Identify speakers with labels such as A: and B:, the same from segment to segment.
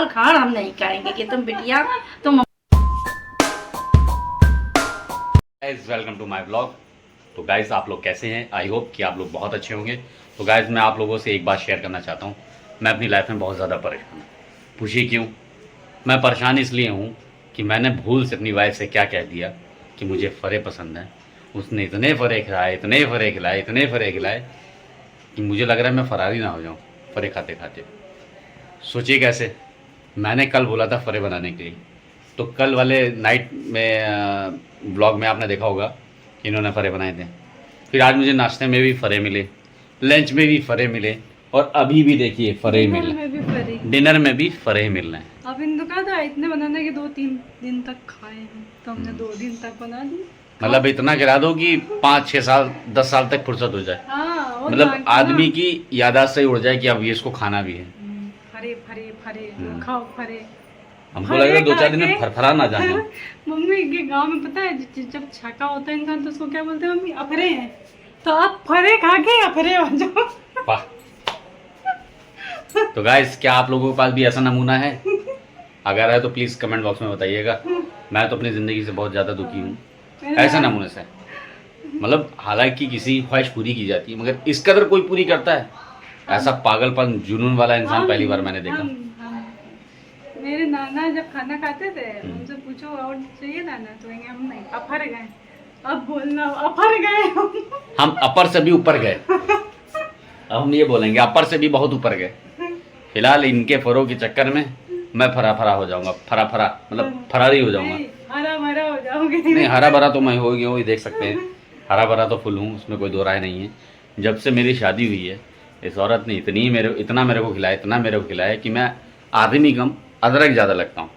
A: छाड़ खाड़ हम नहीं खाएंगे कि तुम बिटिया तुम।
B: Guys welcome to my blog. तो गाइस आप लोग कैसे हैं? आई होप कि आप लोग बहुत अच्छे होंगे। तो गाइस मैं आप लोगों से एक बात शेयर करना चाहता हूँ। मैं अपनी लाइफ में बहुत ज़्यादा परेशान हूँ। पूछिए क्यों? मैं परेशान इसलिए हूँ कि मैंने भूल से अपनी वाइफ से क्या कह दिया कि मुझे फ़रे पसंद है। उसने इतने फ़रे खिलाए, इतने फ़रे खिलाए, इतने फ़रे खिलाए कि मुझे लग रहा है मैं फ़रारी ना हो जाऊँ फ़रे खाते खाते। सोचिए कैसे। मैंने कल बोला था फ़रे बनाने के लिए, तो कल वाले नाइट में ब्लॉग में आपने देखा होगा कि इन्होंने फ़रे बनाए थे। फिर आज मुझे नाश्ते में भी फ़रे मिले, लंच में भी फ़रे मिले, और अभी भी देखिए फ़रे ही मिल रहे हैं, डिनर में भी फ़रे ही मिल रहे हैं।
C: अब इनको कहा था इतने बनाने के 2-3 दिन तक खाए हैं, तो हमने 2 दिन तक बना दी।
B: मतलब इतना गिरा दो कि 5-6 साल 10 साल तक फुर्सत हो जाए।
C: हाँ,
B: मतलब आदमी की यादाश्त से ही उड़ जाए कि अब ये इसको खाना भी है।
C: फरे फरे फरे खाओ फरे।
B: हमको लग रहा है 2-4 दिन में फरफरा ना जाए।
C: मम्मी के गांव में पता है जब छका होता है इंसान तो उसको क्या बोलते हैं? मम्मी अफरे हैं, तो आप फरे खा के अफरे हो जाओ।
B: वाह। तो गाइस क्या आप लोगों के पास भी ऐसा नमूना है? अगर है तो प्लीज़ कमेंट बॉक्स में बताइएगा। मैं तो अपनी ज़िंदगी से बहुत ज़्यादा दुखी हूँ ऐसे नमूने से। मतलब हालांकि किसी ख्वाहिश पूरी की जाती है, मगर इस कदर कोई पूरी करता है? ऐसा पागलपन जुनून वाला इंसान पहली बार मैंने देखा।
C: मेरे नाना जब खाना खाते थे उनसे पूछो और चाहिए नाना, तो कहेंगे हम नहीं, अफर गए। अब बोलना अफर गए
B: हम अपर से भी ऊपर गए। अब हम ये बोलेंगे अपर से भी बहुत ऊपर गए। फिलहाल इनके फरों के चक्कर में मैं फरा फरा हो जाऊंगा। फरा फरा मतलब फरारी हो जाऊंगा।
C: हरा भरा हो जाओगे।
B: नहीं, हरा भरा तो मैं हो गया हूँ, ये देख सकते हैं। हरा भरा तो फुल हूँ, उसमें कोई दो राय नहीं है। जब से मेरी शादी हुई है इस औरत ने इतना मेरे को खिलाया, इतना मेरे को खिलाया कि मैं आदमी कम अदरक ज़्यादा लगता हूँ।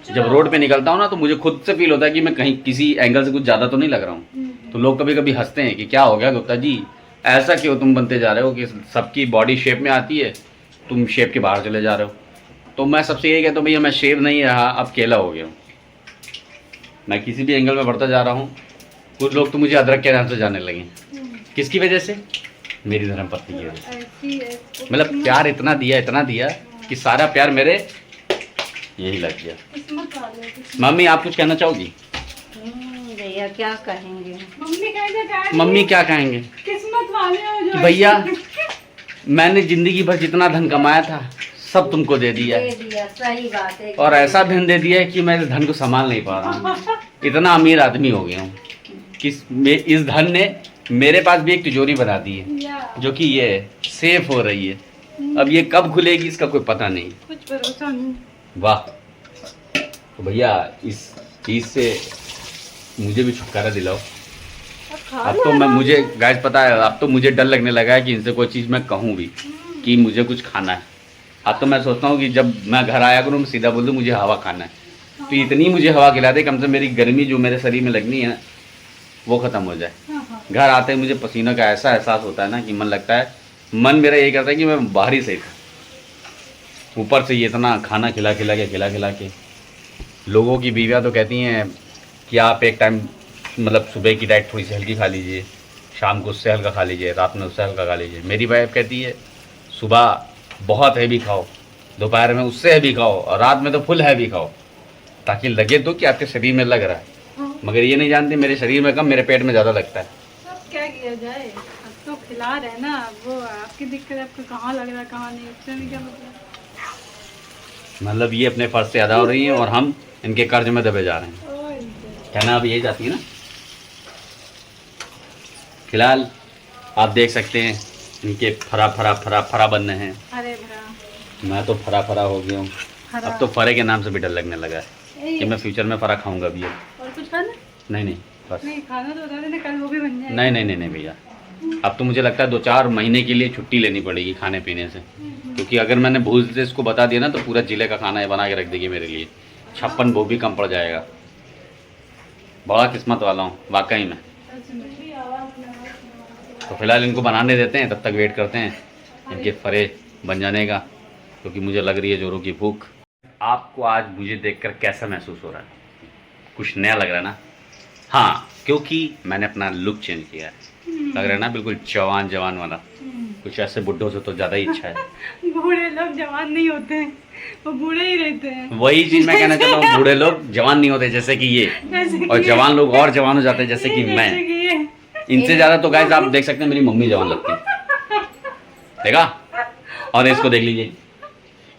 B: जब रोड पे निकलता हूँ ना तो मुझे खुद से फील होता है कि मैं कहीं किसी एंगल से कुछ ज़्यादा तो नहीं लग रहा हूँ। तो लोग कभी कभी हंसते हैं कि क्या हो गया गुप्ता जी, ऐसा क्यों तुम बनते जा रहे हो कि सबकी बॉडी शेप में आती है, तुम शेप के बाहर चले जा रहे हो। तो मैं सबसे यही कहता हूँ भैया मैं शेप नहीं रहा, अब केला हो गया हूँ। मैं किसी भी एंगल में बढ़ता जा रहा हूँ। कुछ लोग तो मुझे अदरक के नाम से जाने लगे। किसकी वजह से? मेरी धर्मपत्नी की वजह से। मतलब प्यार इतना दिया कि सारा प्यार मेरे यही लग गया। मम्मी आप कुछ कहना चाहोगी?
A: भैया क्या कहेंगे?
B: मम्मी क्या कहेंगे?
C: किस्मत वाले हो जो
B: भैया मैंने जिंदगी भर जितना धन कमाया था सब तुमको दे दिया है,
A: सही बात है।
B: और ऐसा धन दे दिया है कि मैं इस धन को संभाल नहीं पा रहा हूँ। इतना अमीर आदमी हो गया हूँ कि इस धन ने मेरे पास भी एक तिजोरी बना दी है जो कि ये सेफ हो रही है। अब ये कब खुलेगी इसका कोई पता नहीं।
C: कुछ भरोसा नहीं।
B: वाह। तो भैया इस चीज़ से मुझे भी छुटकारा दिलाओ। अब तो मैं मुझे गाइस पता है, अब तो मुझे डर लगने लगा है कि इनसे कोई चीज़ मैं कहूँ भी कि मुझे कुछ खाना है। अब तो मैं सोचता हूँ कि जब मैं घर आया करूँ सीधा बोल दूँ मुझे हवा खाना है, तो इतनी मुझे हवा खिला दे कम से मेरी गर्मी जो मेरे शरीर में लगनी है वो ख़त्म हो जाए। घर आते ही मुझे पसीना का ऐसा एहसास होता है ना कि मन लगता है, मन मेरा यही करता है कि मैं बाहर ही सही था। ऊपर से ये इतना खाना खिला खिला के लोगों की बीवियाँ तो कहती हैं कि आप एक टाइम मतलब सुबह की डाइट थोड़ी सी हल्की खा लीजिए, शाम को उससे हल्का खा लीजिए, रात में उससे हल्का खा लीजिए। मेरी वाइफ कहती है सुबह बहुत हैवी खाओ, दोपहर में उससे हैवी खाओ, और रात में तो फुल हैवी खाओ, ताकि लगे तो कि आपके शरीर में लग रहा है। मगर ये नहीं जानते मेरे शरीर में कम मेरे पेट में ज़्यादा लगता है।
C: अब क्या किया जाए, अब तो खिला रहे ना, वो आपकी दिक्कत है, आपको कहाँ लग रहा है कहाँ नहीं, उससे भी क्या मतलब।
B: मतलब ये अपने फर्ज से अदा हो रही हैं और हम इनके कर्ज में दबे जा रहे हैं। कहना अब यही चाहती है ना। फिलहाल आप देख सकते हैं इनके फरा बनने हैं।
C: अरे भरा
B: मैं तो फरा हो गया हूँ। अब तो फरे के नाम से भी डर लगने लगा है कि मैं फ्यूचर में फरा खाऊंगा भी।
C: और कुछ खाना?
B: नहीं बस।
C: नहीं खाना तो बता देना, कल वो भी बन जाएगा।
B: नहीं भैया, अब तो मुझे लगता है 2-4 महीने के लिए छुट्टी लेनी पड़ेगी खाने पीने से, क्योंकि अगर मैंने भूल से इसको बता दिया ना तो पूरा जिले का खाना बना के रख देगी मेरे लिए। 56 वो भी कम पड़ जाएगा। बड़ा किस्मत वाला हूँ वाकई में। तो फिलहाल इनको बनाने देते हैं, तब तक वेट करते हैं इनके फरे बन जाने का, क्योंकि मुझे लग रही है जोरों की भूख। आपको आज मुझे देखकर कैसा महसूस हो रहा है? कुछ नया लग रहा है ना? हाँ, क्योंकि मैंने अपना लुक चेंज किया है। लग रहा है ना बिल्कुल जवान वाला। कुछ ऐसे बुड्ढों से तो ज्यादा ही इच्छा है।
C: बूढ़े लोग जवान नहीं होते हैं, वो बूढ़े ही रहते हैं।
B: वही चीज मैं कहना चाहता हूँ, बूढ़े लोग जवान नहीं होते जैसे कि ये,
C: जैसे
B: और
C: कि
B: जवान लोग और जवान हो जाते हैं जैसे कि मैं।
C: जैसे कि ये।
B: इनसे ज्यादा तो गाइस आप देख सकते हैं मेरी मम्मी जवान लगती है, देखा। और इसको देख लीजिए,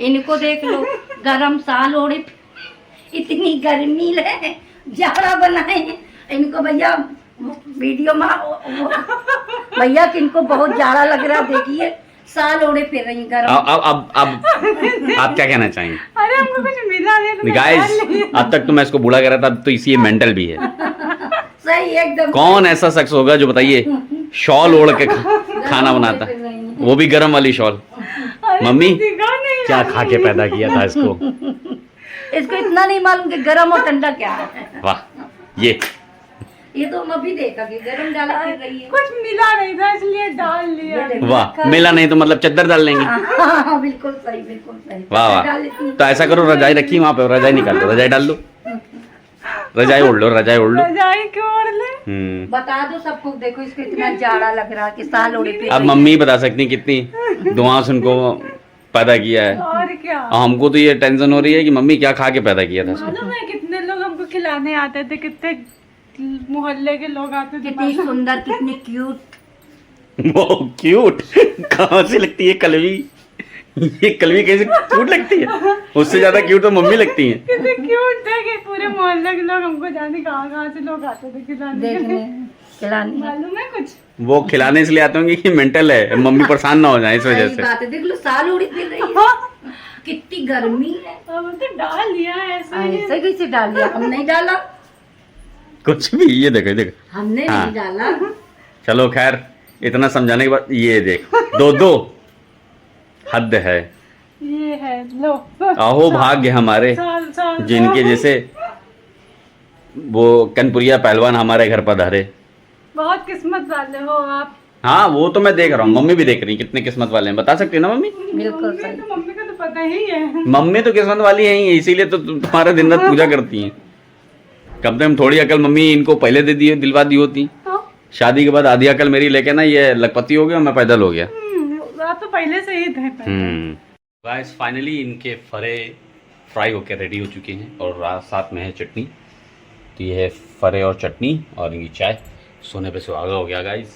A: इनको देख लो, गरम साल ओढ़े, इतनी गर्मी है, जाड़ा बनाए इनको भैया। वीडियो में भैया किनको बहुत जाड़ा लग रहा, देखिए साल ओढ़े फिर रही गरम।
B: अब आप क्या कहना चाहेंगे?
C: अरे हमको कुछ मिला नहीं तो
B: गाइस अब तक तो मैं इसको बूढ़ा कह रहा था, अब तो इसी मेंटल भी है।
A: सही एकदम।
B: कौन ऐसा शख्स होगा जो बताइए शॉल ओढ़ के खाना बनाता, वो भी गर्म वाली शॉल। मम्मी क्या खा के पैदा किया था इसको?
A: इसको इतना नहीं मालूम कि गरम और ठंडा क्या है।
B: वाह, ये
A: तो मैं भी देखा कि गरम डाला फिर रही है।
C: कुछ मिला नहीं था इसलिए डाल लिया।
B: वाह, मिला नहीं तो मतलब चद्दर डाल लेंगे।
A: हाँ, बिल्कुल सही, बिल्कुल सही।
B: वाह वाह, तो ऐसा करो रजाई रखी वहाँ पे, रजाई निकाल लो, रजाई डाल लो, रजाई ओढ़ लो, रजाई ओढ़ लो।
C: रजाई क्यों ओढ़ ले?
A: बता दो सबको, देखो इसको इतना जाड़ा लग रहा कि साल ओढ़े पे।
B: अब मम्मी बता सकती कितनी दुआ से उनको पैदा किया है।
C: और क्या,
B: हमको तो ये टेंशन हो रही है कि मम्मी क्या खा के पैदा किया था।
C: मालूम है कितने लोग हमको खिलाने आते थे, कितने मोहल्ले के लोग आते थे।
A: कितनी सुंदर, कितनी क्यूट।
B: वो क्यूट कहाँ से लगती है कलवी? ये कलवी कैसे क्यूट लगती है? उससे ज्यादा क्यूट तो मम्मी लगती है।
C: कितने क्यूट थे कि पूरे मोहल्ले के लोग हमको जाने कहाँ से लोग आते थे खिलाने।
A: देखने खिलाने
C: मालूम है कुछ?
B: वो खिलाने इसलिए आते होंगे कि मेंटल है, मम्मी परेशान ना हो जाए इस वजह
A: सही
B: से।
A: बात है, देख लो साल ओढ़ी फिर रही है। कितनी गर्मी है।
C: अब तो डाल लिया है ऐसे ही।
A: ऐसे कैसे डाल दिया? हम नहीं डाला,
B: कुछ भी, ये देखो देखो,
A: हमने
B: हाँ।
A: नहीं डाला।
B: चलो खैर, इतना समझाने के बाद ये देख, दो हद है।
C: ये है लो।
B: आहो भाग्य हमारे
C: साल
B: जिनके जैसे वो कनपुरिया पहलवान हमारे घर पधारे।
C: बहुत किस्मत वाले हो आप।
B: हाँ वो तो मैं देख रहा हूँ, मम्मी भी देख रही है कितने किस्मत वाले हैं, बता सकते हैं ना मम्मी?
A: बिल्कुल सही।
C: मम्मी का तो पता ही है।
B: मम्मी तो किस्मत वाली है ही, इसीलिए तो तुम्हारा दिन रात पूजा करती हैं। कम से कम थोड़ी अकल मम्मी इनको पहले दे दी, दिलवा दी होती। शादी के बाद आधी अकल मेरी लेके ना ये लखपति हो गया, मैं पैदल हो गया।
C: आप तो पहले से ही थे।
B: गाइस फाइनली इनके फरे फ्राई होकर रेडी हो चुके हैं और साथ में है चटनी। तो ये है फरे और चटनी और इनकी चाय। सोने पे सुहागा हो गया गाइस।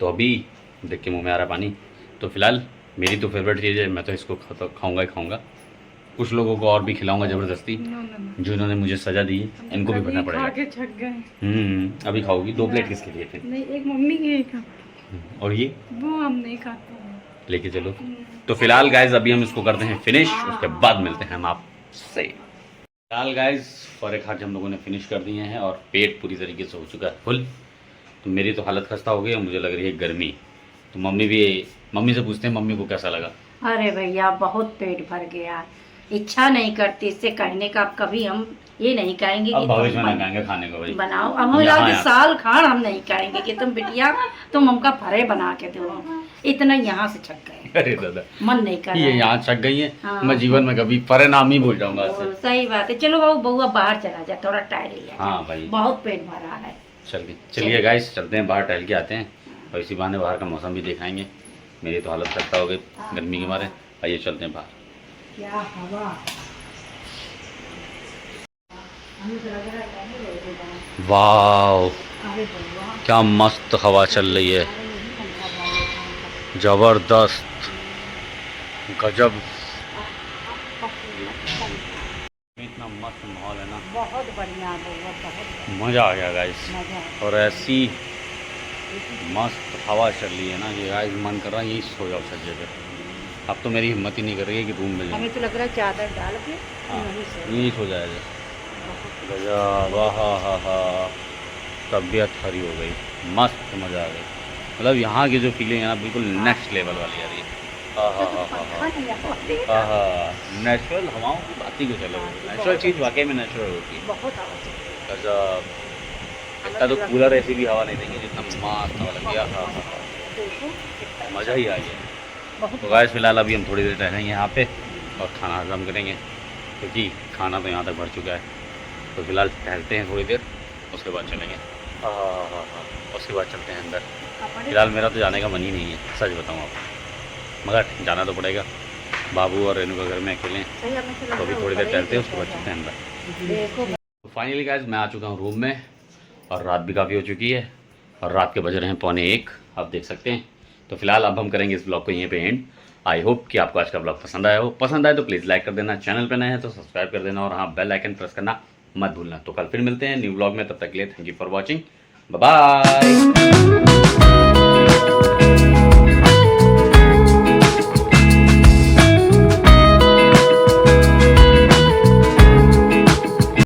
B: तो अभी देख के मुंह में आ रहा पानी। तो फिलहाल मेरी तो फेवरेट चीज़ है, मैं तो इसको खाऊंगा ही खाऊंगा। कुछ लोगों को और भी खिलाऊंगा ज़बरदस्ती, जो इन्होंने मुझे सजा दी है, इनको भी भरना पड़ेगा।
C: खा के छक गए।
B: अभी खाओगी? 2 प्लेट किसके लिए थे?
C: नहीं, एक मम्मी की, एक
B: और ये
C: वो हम नहीं खाते।
B: लेके चलो। तो फिलहाल गाइज अभी हम इसको करते हैं फिनिश, उसके बाद मिलते हैं हम आपसे। फिलहाल गाइज फरे खा के हम लोगों ने फिनिश कर दिए हैं और पेट पूरी तरीके से हो चुका है फुल। तो मेरी तो हालत खस्ता हो गई है, मुझे लग रही है गर्मी। तो मम्मी से पूछते हैं मम्मी को कैसा लगा।
A: अरे भैया बहुत पेट भर गया, इच्छा नहीं करती इससे कहने का। अब कभी हम ये नहीं कहेंगे
B: अब
A: कि
B: भविष्य
A: तुम
B: में ना कहेंगे खाने को भाई
A: बनाओ। हम
B: यहाँ
A: साल खान हम नहीं कहेंगे कि तुम बिटिया तुम हमका फरे बना के दो। इतना यहाँ से छक गए,
B: अरे दादा
A: मन नहीं कर
B: ये
A: रहा
B: यहाँ छक गई है।
A: हाँ।
B: मैं जीवन में कभी फरे नाम ही भूल जाऊंगा
A: है।
B: इससे।
A: सही बात है। चलो बाबू बउआ बाहर चला जा, थोड़ा टहल लिया।
B: हाँ भाई
A: बहुत पेट भरा है।
B: चलिए गाइस चलते हैं बाहर, टहल के आते हैं और इसी बहाने बाहर का मौसम भी दिखाएंगे। मेरी तो हालत खस्ता हो गई गर्मी के मारे। आइए चलते हैं बाहर।
A: क्या हवा।
B: वाह क्या मस्त हवा चल रही है, जबरदस्त गजब। इतना मस्त माहौल है ना,
A: बहुत बढ़िया बउआ, बहुत
B: मज़ा आ गया गाइस।
A: मजा।
B: और ऐसी मस्त हवा चल रही है ना कि गाइस मन कर रहा है यही सो जाओ सज्जे पे। अब तो मेरी हिम्मत ही नहीं कर रही है कि रूम में जाऊँ।
A: हमें तो लग रहा है चादर डाल के
B: हाँ
A: वहीं से।
B: यही सो जाएगा। गजब, हा तबीयत हरी हो गई, मस्त मज़ा आ गई। मतलब यहाँ की जो फीलिंग है ना बिल्कुल नेक्स्ट लेवल वाली आ रही है। नेचुरल हवाओं की बात ही कुछ अलग है। नेचुरल चीज़ वाकई में नेचुरल होती है।
A: बहुत आवाज़।
B: गजब। इतना तो कूलर ऐसी भी हवा नहीं देंगे जितना मस्त हवा लगी। हाँ मज़ा ही आ गया। तो गाइस फिलहाल अभी हम थोड़ी देर रहेंगे यहाँ पे और खाना हजम करेंगे क्योंकि खाना तो यहाँ तक भर चुका है। तो फिलहाल टहलते हैं थोड़ी देर, उसके बाद चलेंगे। उसके बाद चलते हैं अंदर।
C: अपने
B: फिलहाल मेरा तो जाने का मन ही नहीं है, सच बताऊँ आपको, मगर जाना तो पड़ेगा। बाबू और रेनू का घर में अकेले हैं, तो अभी थोड़ी देर टहलते हैं, उसके बाद चलते हैं अंदर।
A: देखो
B: तो फाइनली गाइस मैं आ चुका हूँ रूम में, और रात भी काफ़ी हो चुकी है, और रात के बज रहे हैं 12:45, आप देख सकते हैं। तो फिलहाल अब हम करेंगे इस ब्लॉग को यहीं पे एंड। आई होप कि आपको आज का ब्लॉग पसंद आया हो। पसंद आए तो प्लीज़ लाइक कर देना, चैनल पे नए हैं तो सब्सक्राइब कर देना, और हाँ बेल आइकन प्रेस करना मत भूलना। तो कल फिर मिलते हैं न्यू ब्लॉग में, तब तक के लिए thank you for watching, bye bye.